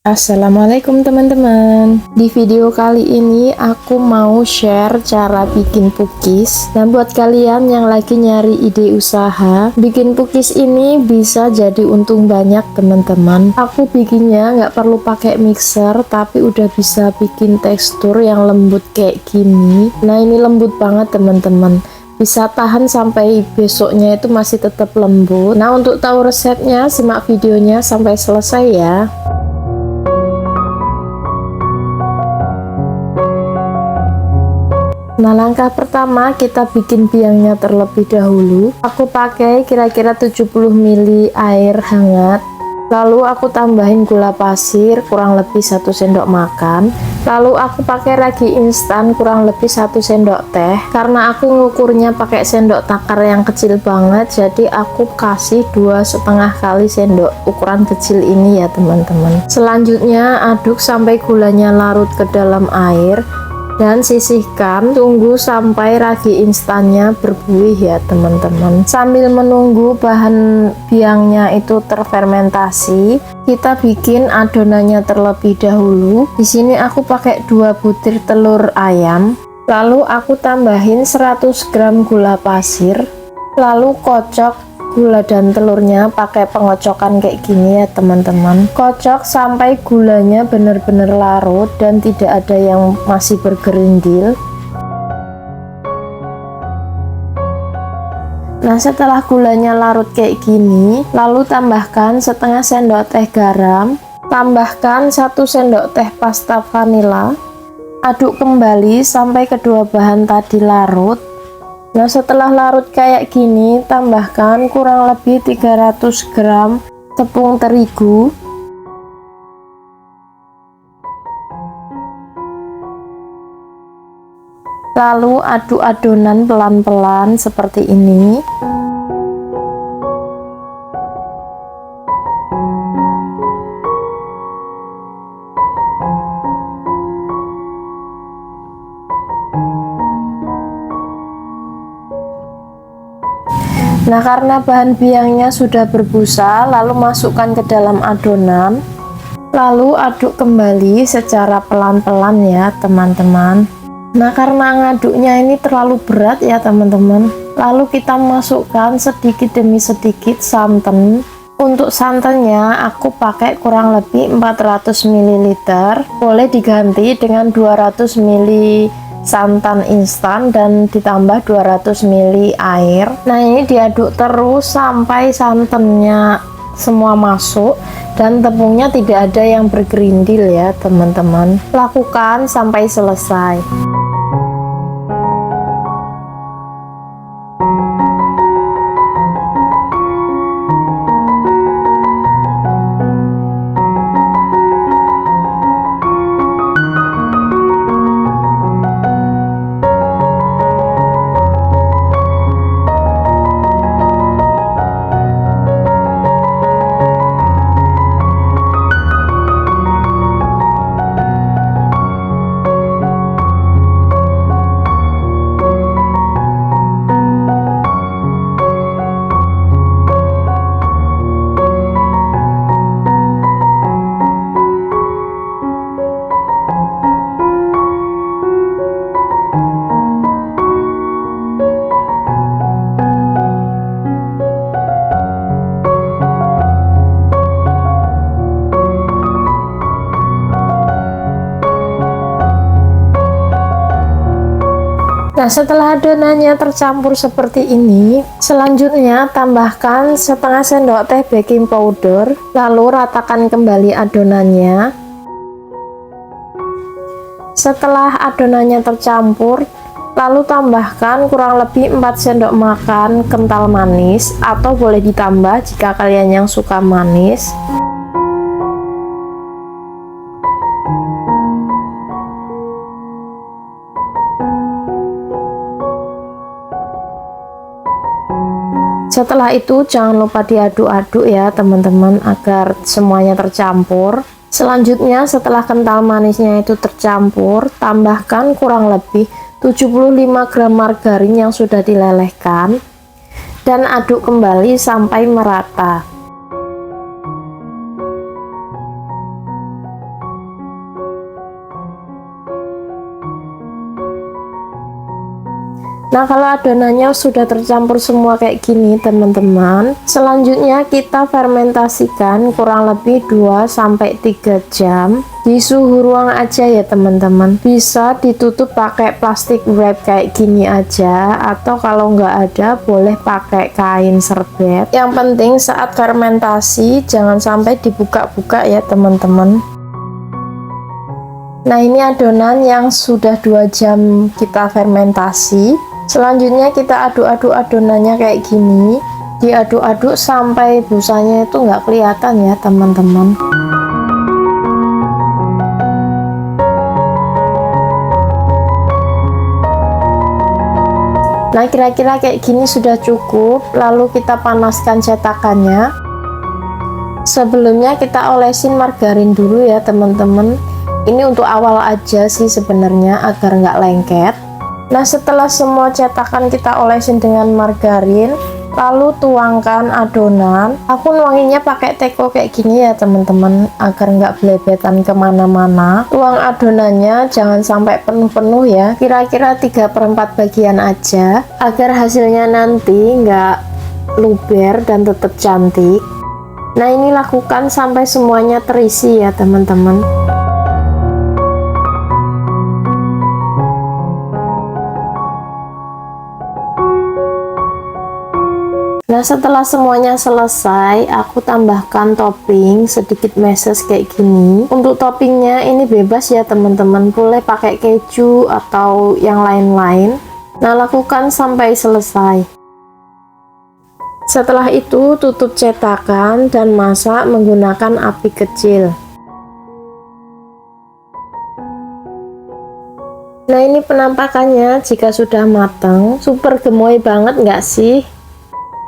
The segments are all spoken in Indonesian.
Assalamualaikum teman-teman. Di video kali ini aku mau share cara bikin cookies. Dan buat kalian yang lagi nyari ide usaha, bikin cookies ini bisa jadi untung banyak teman-teman. Aku bikinnya nggak perlu pakai mixer, tapi udah bisa bikin tekstur yang lembut kayak gini. Nah, ini lembut banget teman-teman. Bisa tahan sampai besoknya itu masih tetap lembut. Nah, untuk tahu resepnya, simak videonya sampai selesai ya. Nah, langkah pertama kita bikin biangnya terlebih dahulu. Aku pakai kira-kira 70 ml air hangat. Lalu aku tambahin gula pasir kurang lebih 1 sendok makan. Lalu aku pakai ragi instan kurang lebih 1 sendok teh. Karena aku ngukurnya pakai sendok takar yang kecil banget, jadi aku kasih 2,5 kali sendok ukuran kecil ini ya teman-teman. Selanjutnya aduk sampai gulanya larut ke dalam air. Dan sisihkan, tunggu sampai ragi instannya berbuih ya teman-teman. Sambil menunggu bahan biangnya itu terfermentasi, kita bikin adonannya terlebih dahulu. Di sini aku pakai 2 butir telur ayam. Lalu aku tambahin 100 gram gula pasir. Lalu kocok gula dan telurnya pakai pengocokan kayak gini ya teman-teman. Kocok sampai gulanya benar-benar larut dan tidak ada yang masih bergerindil. Nah, setelah gulanya larut kayak gini, lalu tambahkan setengah sendok teh garam, tambahkan 1 sendok teh pasta vanila. Aduk kembali sampai kedua bahan tadi larut. Nah, setelah larut kayak gini, tambahkan kurang lebih 300 gram tepung terigu. Lalu aduk adonan pelan-pelan seperti ini. Nah, karena bahan biangnya sudah berbusa, lalu masukkan ke dalam adonan. Lalu aduk kembali secara pelan-pelan ya teman-teman. Nah, karena ngaduknya ini terlalu berat ya teman-teman, lalu kita masukkan sedikit demi sedikit santan. Untuk santannya aku pakai kurang lebih 400 ml, boleh diganti dengan 200 ml santan instan dan ditambah 200 ml air. Nah, ini diaduk terus sampai santannya semua masuk dan tepungnya tidak ada yang bergerindil ya teman-teman. Lakukan sampai selesai. Nah, setelah adonannya tercampur seperti ini, selanjutnya tambahkan setengah sendok teh baking powder, lalu ratakan kembali adonannya. Setelah adonannya tercampur, lalu tambahkan kurang lebih 4 sendok makan kental manis, atau boleh ditambah jika kalian yang suka manis. Setelah itu jangan lupa diaduk-aduk ya teman-teman agar semuanya tercampur. Selanjutnya setelah kental manisnya itu tercampur, tambahkan kurang lebih 75 gram margarin yang sudah dilelehkan dan aduk kembali sampai merata. Nah, kalau adonannya sudah tercampur semua kayak gini teman-teman, selanjutnya kita fermentasikan kurang lebih 2-3 jam di suhu ruang aja ya teman-teman. Bisa ditutup pakai plastik wrap kayak gini aja, atau kalau nggak ada boleh pakai kain serbet. Yang penting saat fermentasi jangan sampai dibuka-buka ya teman-teman. Nah, ini adonan yang sudah 2 jam kita fermentasi. Selanjutnya kita aduk-aduk adonannya kayak gini, diaduk-aduk sampai busanya itu nggak kelihatan ya teman-teman. Nah, kira-kira kayak gini sudah cukup. Lalu kita panaskan cetakannya. Sebelumnya kita olesin margarin dulu ya teman-teman. Ini untuk awal aja sih sebenarnya, agar nggak lengket. Nah, setelah semua cetakan kita olesin dengan margarin, lalu tuangkan adonan. Aku nuanginnya pakai teko kayak gini ya teman-teman, agar nggak belebetan kemana-mana. Tuang adonannya jangan sampai penuh-penuh ya, kira-kira 3/4 bagian aja, agar hasilnya nanti nggak luber dan tetap cantik. Nah, ini lakukan sampai semuanya terisi ya teman-teman. Nah, setelah semuanya selesai, aku tambahkan topping sedikit meses kayak gini. Untuk toppingnya ini bebas ya teman-teman, boleh pakai keju atau yang lain-lain. Nah, lakukan sampai selesai. Setelah itu tutup cetakan dan masak menggunakan api kecil. Nah, ini penampakannya jika sudah matang. Super gemoy banget nggak sih?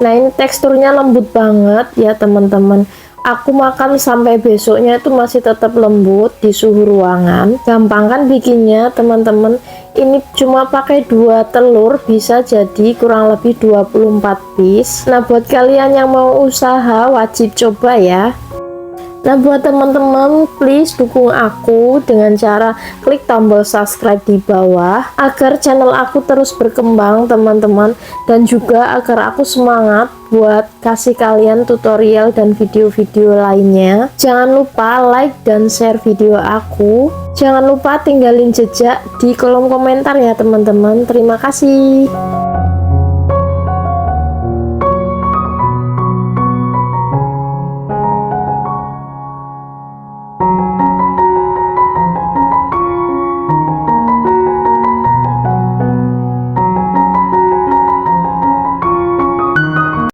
Nah, ini teksturnya lembut banget ya teman-teman. Aku makan sampai besoknya itu masih tetap lembut di suhu ruangan. Gampang kan bikinnya teman-teman. Ini cuma pakai 2 telur bisa jadi kurang lebih 24 piece. Nah, buat kalian yang mau usaha wajib coba ya. Nah, buat teman-teman please dukung aku dengan cara klik tombol subscribe di bawah agar channel aku terus berkembang teman-teman, dan juga agar aku semangat buat kasih kalian tutorial dan video-video lainnya. Jangan lupa like dan share video aku. Jangan lupa tinggalin jejak di kolom komentar ya teman-teman. Terima kasih.